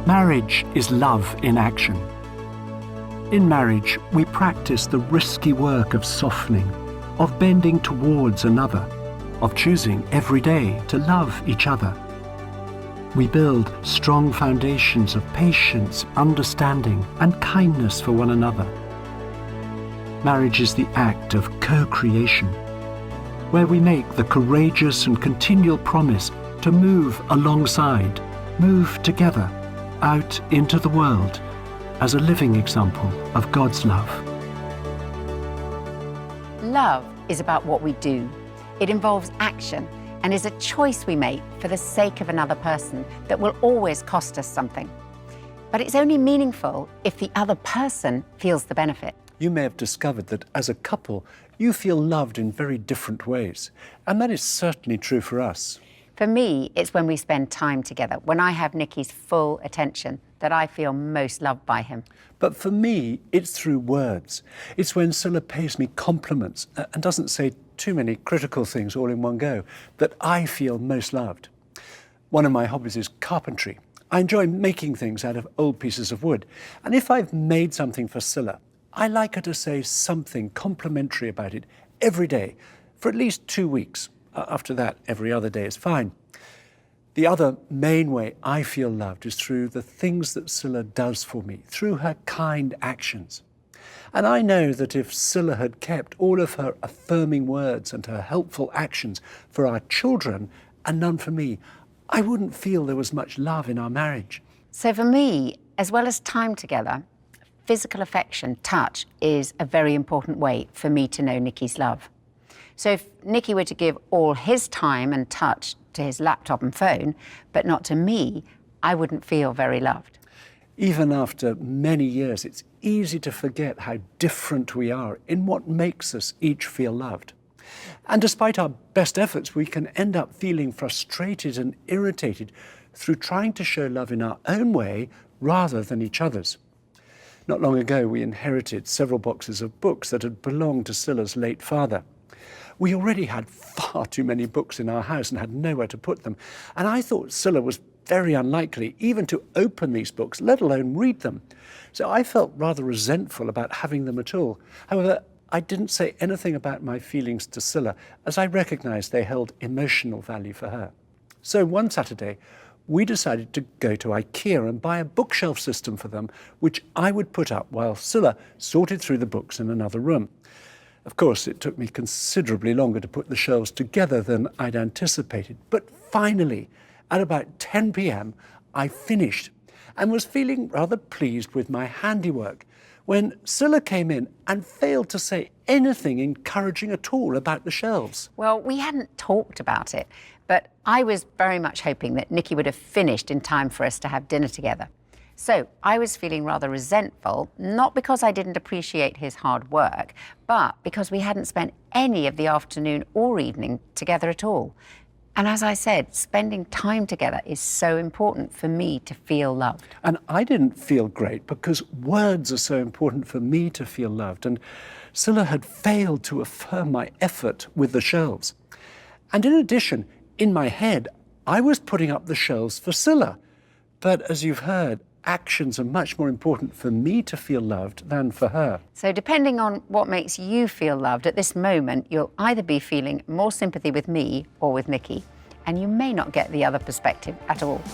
Marriage is love in action. In marriage, we practice the risky work of softening, of bending towards another, of choosing every day to love each other. We build strong foundations of patience, understanding, and kindness for one another. Marriage is the act of co-creation, where we make the courageous and continual promise to move alongside, move together, out into the world as a living example of God's love. Love is about what we do. It involves action and is a choice we make for the sake of another person that will always cost us something. But it's only meaningful if the other person feels the benefit. You may have discovered that as a couple, you feel loved in very different ways, and that is certainly true for us. For me, it's when we spend time together, when I have Nicky's full attention, that I feel most loved by him. But for me, it's through words. It's when Scilla pays me compliments and doesn't say too many critical things all in one go that I feel most loved. One of my hobbies is carpentry. I enjoy making things out of old pieces of wood. And if I've made something for Scilla, I like her to say something complimentary about it every day for at least 2 weeks. After that, every other day is fine. The other main way I feel loved is through the things that Scilla does for me, through her kind actions. And I know that if Scilla had kept all of her affirming words and her helpful actions for our children and none for me, I wouldn't feel there was much love in our marriage. So for me, as well as time together, physical affection, touch, is a very important way for me to know Nicky's love. So if Nicky were to give all his time and touch to his laptop and phone, but not to me, I wouldn't feel very loved. Even after many years, it's easy to forget how different we are in what makes us each feel loved. And despite our best efforts, we can end up feeling frustrated and irritated through trying to show love in our own way rather than each other's. Not long ago, we inherited several boxes of books that had belonged to Scilla's late father. We already had far too many books in our house and had nowhere to put them. And I thought Scilla was very unlikely even to open these books, let alone read them. So I felt rather resentful about having them at all. However, I didn't say anything about my feelings to Scilla, as I recognised they held emotional value for her. So one Saturday, we decided to go to IKEA and buy a bookshelf system for them, which I would put up while Scilla sorted through the books in another room. Of course, it took me considerably longer to put the shelves together than I'd anticipated. But finally, at about 10 p.m, I finished and was feeling rather pleased with my handiwork when Scilla came in and failed to say anything encouraging at all about the shelves. Well, we hadn't talked about it, but I was very much hoping that Nicky would have finished in time for us to have dinner together. So I was feeling rather resentful, not because I didn't appreciate his hard work, but because we hadn't spent any of the afternoon or evening together at all. And as I said, spending time together is so important for me to feel loved. And I didn't feel great because words are so important for me to feel loved. And Scilla had failed to affirm my effort with the shelves. And in addition, in my head, I was putting up the shelves for Scilla. But as you've heard, actions are much more important for me to feel loved than for her. So depending on what makes you feel loved at this moment, you'll either be feeling more sympathy with me or with Nicky, and you may not get the other perspective at all.